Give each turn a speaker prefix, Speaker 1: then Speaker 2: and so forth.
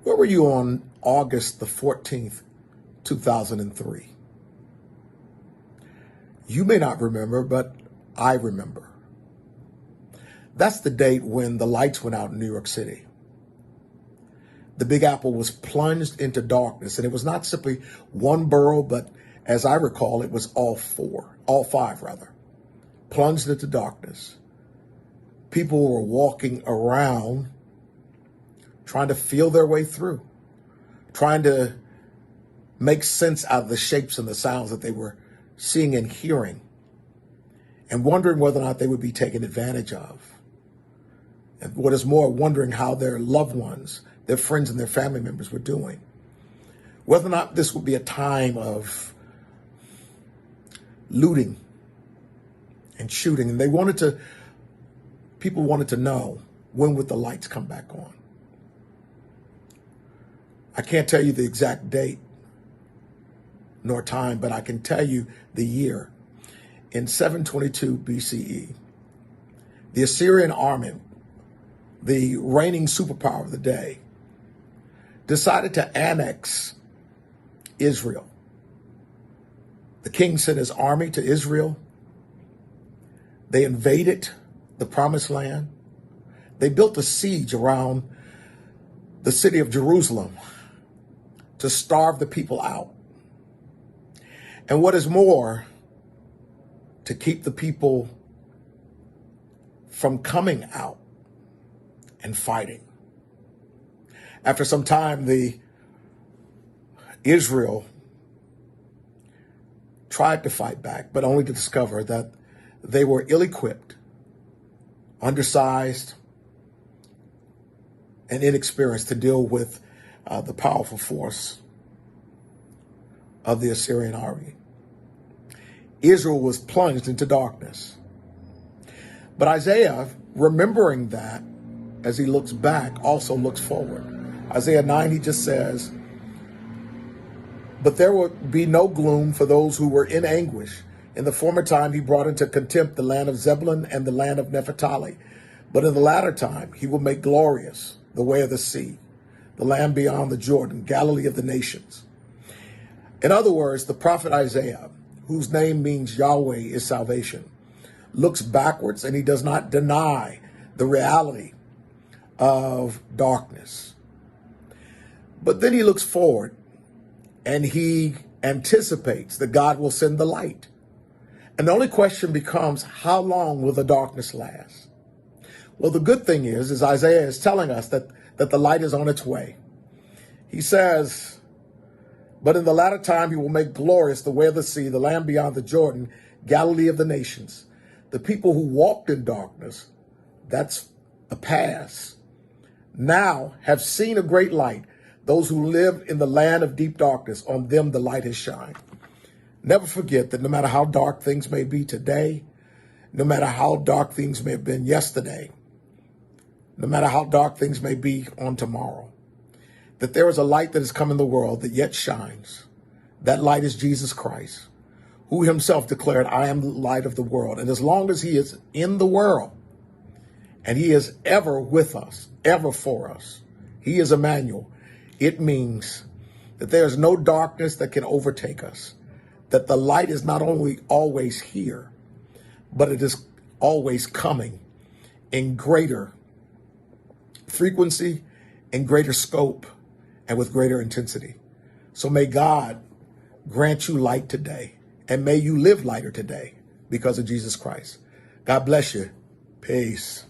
Speaker 1: Where were you on August the 14th, 2003? You may not remember, but I remember. That's the date when the lights went out in New York City. The Big Apple was plunged into darkness, and it was not simply one borough, but as I recall, it was all five, plunged into darkness. People were walking around trying to feel their way through, trying to make sense out of the shapes and the sounds that they were seeing and hearing, and wondering whether or not they would be taken advantage of. And what is more, wondering how their loved ones, their friends and their family members were doing. Whether or not this would be a time of looting and shooting. And people wanted to know, when would the lights come back on? I can't tell you the exact date nor time, but I can tell you the year. In 722 BCE, the Assyrian army, the reigning superpower of the day, decided to annex Israel. The king sent his army to Israel. They invaded the promised land. They built a siege around the city of Jerusalem to starve the people out. And what is more, to keep the people from coming out and fighting. After some time, Israel tried to fight back, but only to discover that they were ill-equipped, undersized, and inexperienced to deal with the powerful force of the Assyrian army. Israel was plunged into darkness. But Isaiah, remembering that, as he looks back, also looks forward. Isaiah 9, he just says, "But there will be no gloom for those who were in anguish. In the former time, he brought into contempt the land of Zebulun and the land of Naphtali. But in the latter time, he will make glorious the way of the sea, the land beyond the Jordan, Galilee of the nations." In other words, the prophet Isaiah, whose name means Yahweh is salvation, looks backwards, and he does not deny the reality of darkness. But then he looks forward, and he anticipates that God will send the light. And the only question becomes, how long will the darkness last? Well, the good thing is Isaiah is telling us that the light is on its way. He says, "But in the latter time, he will make glorious the way of the sea, the land beyond the Jordan, Galilee of the nations." The people who walked in darkness, that's a past, now have seen a great light. Those who live in the land of deep darkness, on them the light has shined. Never forget that no matter how dark things may be today, no matter how dark things may have been yesterday, no matter how dark things may be on tomorrow, that there is a light that has come in the world that yet shines. That light is Jesus Christ, who himself declared, "I am the light of the world." And as long as he is in the world, and he is ever with us, ever for us, he is Emmanuel, it means that there is no darkness that can overtake us, that the light is not only always here, but it is always coming in greater frequency, in greater scope, and with greater intensity. So may God grant you light today, and may you live lighter today because of Jesus Christ. God bless you. Peace.